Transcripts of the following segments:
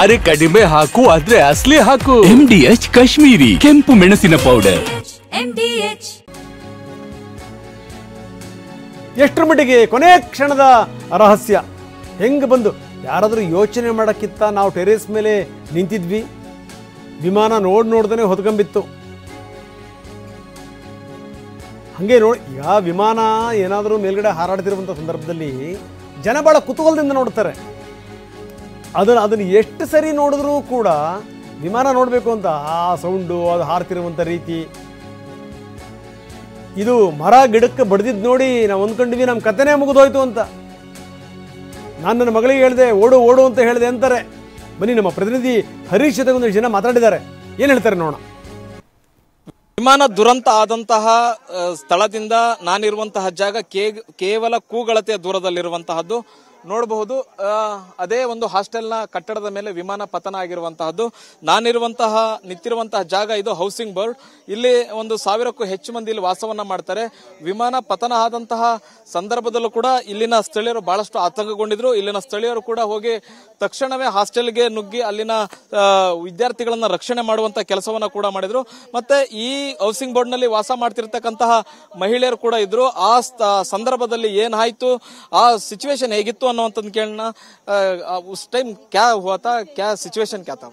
ಅರೆ ಕಡಿಮೆ ಹಾಕು ಆದ್ರೆ ಅಸಲಿ ಹಾಕು. MDH ಕಾಶ್ಮೀರಿ ಕೆಂಪು ಮೆಣಸಿನ ಪೌಡರ್. MDH. ಎಷ್ಟರ ಮಟ್ಟಿಗೆ ಕೊನೆ ಕ್ಷಣದ ರಹಸ್ಯ ಹೆಂಗೆ ಬಂದು ಯಾರಾದರೂ ಯೋಚನೆ ಮಾಡೋಕ್ಕಿಂತ ನಾವು ಟೆರೇಸ್ ಮೇಲೆ ನಿಂತಿದ್ವಿ, ವಿಮಾನ ನೋಡ್ದೇ ಹೊತ್ಕೊಂಬಿತ್ತು. ಹಾಗೆ ನೋಡಿ, ಈಗ ವಿಮಾನ ಏನಾದರೂ ಮೇಲ್ಗಡೆ ಹಾರಾಡ್ತಿರುವಂಥ ಸಂದರ್ಭದಲ್ಲಿ ಜನ ಭಾಳ ಕುತೂಹಲದಿಂದ ನೋಡ್ತಾರೆ. ಅದನ್ನು ಎಷ್ಟು ಸರಿ ನೋಡಿದ್ರೂ ಕೂಡ ವಿಮಾನ ನೋಡಬೇಕು ಅಂತ ಆ ಸೌಂಡು, ಅದು ಹಾರ್ತಿರುವಂಥ ರೀತಿ, ಇದು ಮರ ಗಿಡಕ್ಕೆ ಬಡ್ದಿದ್ದು ನೋಡಿ ನಾವು ಅಂದ್ಕೊಂಡ್ವಿ ನಮ್ಮ ಕಥೆನೇ ಮುಗಿದೋಯ್ತು ಅಂತ. ನಾನು ನನ್ನ ಮಗಳಿಗೆ ಹೇಳಿದೆ, ಓಡು ಓಡು ಅಂತ ಹೇಳಿದೆ ಅಂತಾರೆ. ಬನ್ನಿ, ನಮ್ಮ ಪ್ರತಿನಿಧಿ ಹರೀಶ್ ಜೊತೆ ಒಂದಷ್ಟು ಜನ ಮಾತಾಡಿದ್ದಾರೆ, ಏನು ಹೇಳ್ತಾರೆ ನೋಡೋಣ. ವಿಮಾನ ದುರಂತ ಆದಂತಹ ಸ್ಥಳದಿಂದ ನಾನಿರುವಂತಹ ಜಾಗ ಕೇವಲ ಕೂಗಳತೆಯ ದೂರದಲ್ಲಿರುವಂತಹದ್ದು ನೋಡಬಹುದು. ಅದೇ ಒಂದು ಹಾಸ್ಟೆಲ್ನ ಕಟ್ಟಡದ ಮೇಲೆ ವಿಮಾನ ಪತನ ಆಗಿರುವಂತಹದ್ದು. ನಾನಿರುವಂತಹ ನಿಂತಿರುವಂತಹ ಜಾಗ ಇದು ಹೌಸಿಂಗ್ ಬೋರ್ಡ್. ಇಲ್ಲಿ 1,000ಕ್ಕೂ ಹೆಚ್ಚು ಮಂದಿ ಇಲ್ಲಿ ವಾಸವನ್ನ ಮಾಡ್ತಾರೆ. ವಿಮಾನ ಪತನ ಆದಂತಹ ಸಂದರ್ಭದಲ್ಲೂ ಕೂಡ ಇಲ್ಲಿನ ಸ್ಥಳೀಯರು ಬಹಳಷ್ಟು ಆತಂಕಗೊಂಡಿದ್ರು. ಇಲ್ಲಿನ ಸ್ಥಳೀಯರು ಕೂಡ ಹೋಗಿ ತಕ್ಷಣವೇ ಹಾಸ್ಟೆಲ್ಗೆ ನುಗ್ಗಿ ಅಲ್ಲಿನ ವಿದ್ಯಾರ್ಥಿಗಳನ್ನ ರಕ್ಷಣೆ ಮಾಡುವಂತ ಕೆಲಸವನ್ನ ಕೂಡ ಮಾಡಿದ್ರು. ಮತ್ತೆ ಈ ಹೌಸಿಂಗ್ ಬೋರ್ಡ್ ನಲ್ಲಿ ವಾಸ ಮಾಡ್ತಿರ್ತಕ್ಕಂತಹ ಮಹಿಳೆಯರು ಕೂಡ ಇದ್ರು. ಆ ಸಂದರ್ಭದಲ್ಲಿ ಏನಾಯ್ತು, ಆ ಸಿಚುವೇಶನ್ ಹೇಗಿತ್ತು ಅನ್ನುವಂಥದ್ದು ಕೇಳೋಣ. उस टाइम क्या हुआ था, क्या सिचुएशन क्या था?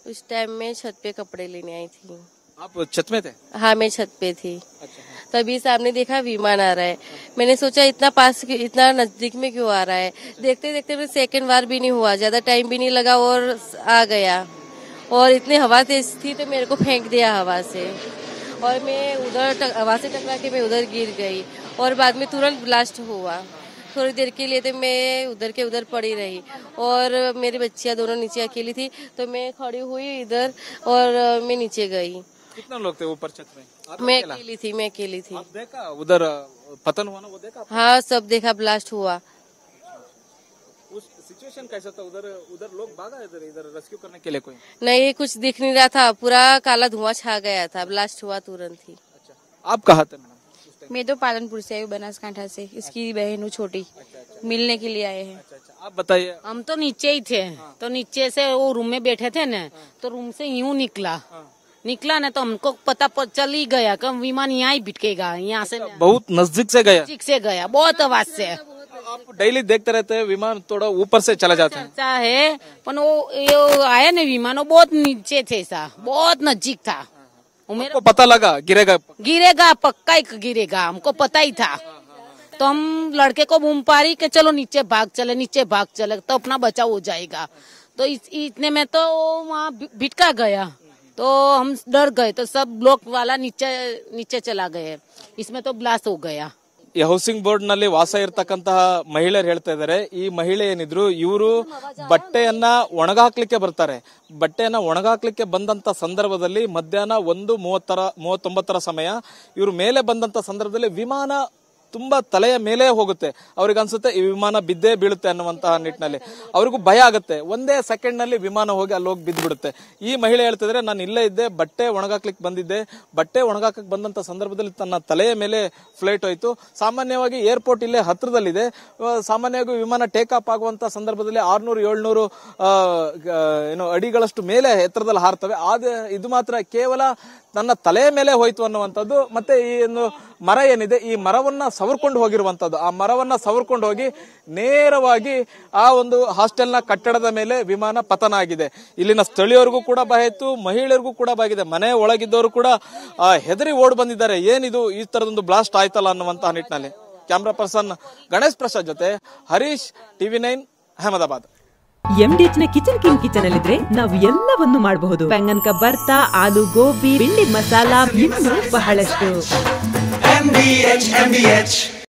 उस टाइम में छत पे कपड़े लेने आई थी. आप छत में थे? हाँ, मैं छत पे थी. अच्छा. तभी सामने देखा विमान आ रहा है. मैंने सोचा इतना पास, इतना नजदीक में क्यों आ रहा है. देखते देखते में सेकंड बार भी नहीं हुआ, ज्यादा टाइम भी नहीं लगा और आ गया. और इतनी हवा तेज थी तो मेरे को फेंक दिया हवा से, और मैं उधर हवा से टकरा के मैं उधर गिर गई. और बाद में तुरंत ब्लास्ट हुआ. थोड़ी देर के लिए तो मैं उधर के उधर पड़ी रही, और मेरी बच्चियां दोनों नीचे अकेली थी, तो मैं खड़ी हुई इधर और मैं नीचे गई. कितना लोग थे ऊपर छत में? मैं अकेली थी. आप देखा उधर पतन हुआ ना, वो देखा? हाँ, सब देखा, ब्लास्ट हुआ. उस सिचुएशन कैसा था उधर लोग भागा इधर रेस्क्यू करने के लिए? कोई नहीं, कुछ दिख नहीं रहा था, पूरा काला धुआं छा गया था. ब्लास्ट हुआ तुरंत ही. अच्छा, आप कहाँ थे? मैं तो पालनपुर से आई हूँ, बनासकांठा से. इसकी बहन हूँ छोटी. मिलने के लिए आए हैं. आप बताइए. हम तो नीचे ही थे. तो नीचे से वो रूम में बैठे थे ना, तो रूम से यूं निकला ना, तो हमको पता चल ही गया कि विमान यहाँ ही बिटकेगा. यहाँ से बहुत नजदीक से गया, बहुत आवाज से. आप डेली देखते रहते हैं विमान थोड़ा ऊपर से चला जाता है? अच्छा है, पर वो आया ना विमान, वो बहुत नीचे थे, सा बहुत नजदीक था. हमको पता लगा गिरेगा पक्का ही गिरेगा, हमको पता ही था. तो हम लड़के को बूम पारी कि चलो नीचे भाग चले तो अपना बचाव हो जाएगा. तो इतने में तो वहाँ भिटका गया, तो हम डर गए. तो सब ब्लॉक वाला नीचे चला गए. इसमें तो ब्लास्ट हो गया. ಈ ಹೌಸಿಂಗ್ ಬೋರ್ಡ್ ನಲ್ಲಿ ವಾಸ ಇರತಕ್ಕಂತಹ ಮಹಿಳೆಯರು ಹೇಳ್ತಾ ಇದ್ದಾರೆ, ಈ ಮಹಿಳೆ ಏನಿದ್ರು ಇವರು ಬಟ್ಟೆಯನ್ನ ಒಣಗಾಕ್ಲಿಕ್ಕೆ ಬರ್ತಾರೆ. ಬಟ್ಟೆಯನ್ನ ಒಣಗಾಕ್ಲಿಕ್ಕೆ ಬಂದಂತ ಸಂದರ್ಭದಲ್ಲಿ ಮಧ್ಯಾಹ್ನ 1:39 ಸಮಯ ಇವರು ಮೇಲೆ ಬಂದಂತ ಸಂದರ್ಭದಲ್ಲಿ ವಿಮಾನ ತುಂಬಾ ತಲೆಯ ಮೇಲೆ ಹೋಗುತ್ತೆ. ಅವ್ರಿಗೆ ಅನ್ಸುತ್ತೆ ಈ ವಿಮಾನ ಬಿದ್ದೇ ಬೀಳುತ್ತೆ ಅನ್ನುವಂತಹ ನಿಟ್ಟಿನಲ್ಲಿ ಅವ್ರಿಗೂ ಭಯ ಆಗುತ್ತೆ. ಒಂದೇ ಸೆಕೆಂಡ್ ನಲ್ಲಿ ವಿಮಾನ ಹೋಗಿ ಅಲ್ಲಿ ಹೋಗಿ ಬಿದ್ದು ಬಿಡುತ್ತೆ. ಈ ಮಹಿಳೆ ಹೇಳ್ತಿದ್ರೆ, ನಾನು ಇಲ್ಲೇ ಇದ್ದೆ, ಬಟ್ಟೆ ಒಣಗಾಕ್ಲಿಕ್ಕೆ ಬಂದಿದ್ದೆ. ಬಟ್ಟೆ ಒಣಗಾಕಕ್ಕೆ ಬಂದಂತ ಸಂದರ್ಭದಲ್ಲಿ ತನ್ನ ತಲೆಯ ಮೇಲೆ ಫ್ಲೈಟ್ ಹೋಯ್ತು. ಸಾಮಾನ್ಯವಾಗಿ ಏರ್ಪೋರ್ಟ್ ಇಲ್ಲೇ ಹತ್ರದಲ್ಲಿದೆ. ಸಾಮಾನ್ಯವಾಗಿ ವಿಮಾನ ಟೇಕ್ ಆಫ್ ಆಗುವಂತ ಸಂದರ್ಭದಲ್ಲಿ 600-700 ಅಡಿಗಳಷ್ಟು ಮೇಲೆ ಎತ್ತರದಲ್ಲಿ ಹಾರ್ತವೆ. ಆದ್ರೆ ಇದು ಮಾತ್ರ ಕೇವಲ ನನ್ನ ತಲೆಯ ಮೇಲೆ ಹೋಯ್ತು ಅನ್ನುವಂಥದ್ದು. ಮತ್ತೆ ಈ ಒಂದು ಮರ ಏನಿದೆ, ಈ ಮರವನ್ನ ಸವರ್ಕೊಂಡು ಹೋಗಿರುವಂತದ್ದು. ಆ ಮರವನ್ನ ಸವರ್ಕೊಂಡು ಹೋಗಿ ನೇರವಾಗಿ ಆ ಒಂದು ಹಾಸ್ಟೆಲ್ನ ಕಟ್ಟಡದ ಮೇಲೆ ವಿಮಾನ ಪತನ ಆಗಿದೆ. ಇಲ್ಲಿನ ಸ್ಥಳೀಯರಿಗೂ ಕೂಡ ಭಯ ಇತ್ತು, ಮಹಿಳೆಯರಿಗೂ ಕೂಡ ಭಯ ಆಗಿದೆ. ಮನೆ ಒಳಗಿದ್ದವರು ಕೂಡ ಹೆದರಿ ಓಡ್ ಬಂದಿದ್ದಾರೆ, ಏನಿದು ಈ ತರದೊಂದು ಬ್ಲಾಸ್ಟ್ ಆಯ್ತಲ್ಲ ಅನ್ನುವಂತಹ ನಿಟ್ಟಿನಲ್ಲಿ. ಕ್ಯಾಮ್ರಾ ಪರ್ಸನ್ ಗಣೇಶ್ ಪ್ರಸಾದ್ ಜೊತೆ ಹರೀಶ್, TV9 ಅಹಮದಾಬಾದ್. MDH ನ ಕಿಚನ್ ಅಲ್ಲಿದ್ರೆ ನಾವು ಎಲ್ಲವನ್ನು ಮಾಡಬಹುದು. ಬೆಂಗನ್ ಕಾ ಬರ್ತಾ, ಆಲೂ ಗೋಬಿ, ಭಿಂಡಿ ಮಸಾಲಾ, ಇನ್ನೂ ಬಹಳಷ್ಟು. MDH